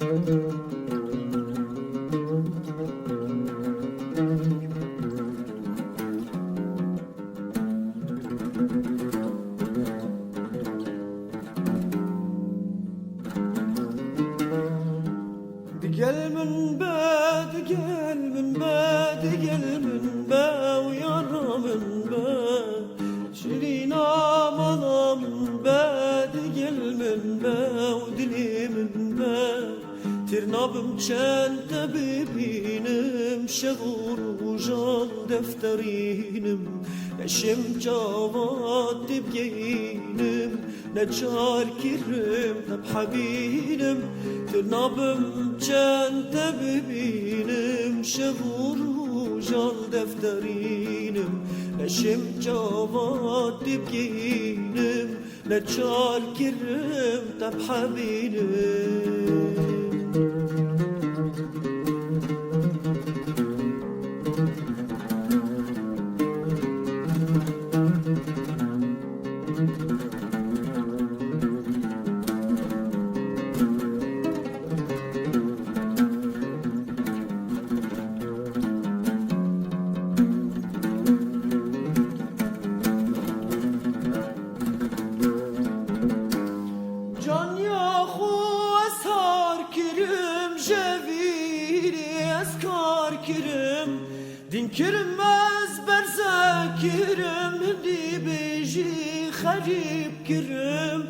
دقل من با دقل من با دقل من با ويرى من با شرينا مضى من با دقل من با ودلي من با ترنا بمشان تبيبينم شغور وجال دفترينم نشم جواد تبينم نجار كرم تبحبينم ترنا بمشان تبيبينم شغور وجال دفترينم نشم جواد تبينم نجار كرم تبحبينم دين كرم أزبر زاكرم دي بيجي خريب كرم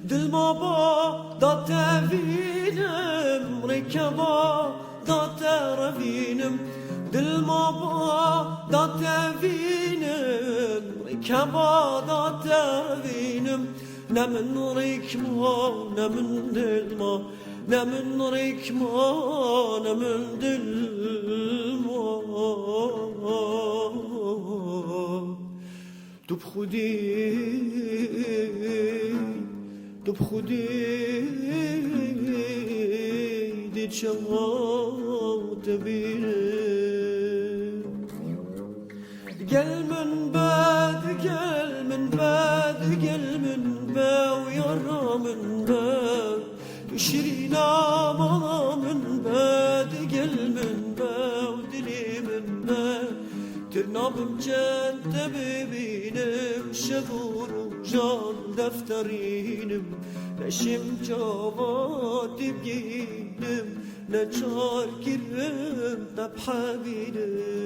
دل ما با دا تفينم ركبا دا ترفينم دل ما با دا تفينم ركبا دا ترفينم نمن ركما نمن دل ما نمن ركما نمن دل تو بخودی تو بخودی دید شما تبینه قل من بعد قل من بعد قل من با ويرى من بعد تشرينا مضى من بعد قل من با ودلي من بعد ترنا بمجان تبيبينم شغور وجال دفترينم نشم جواد تبينم نجار كرم تبحبينم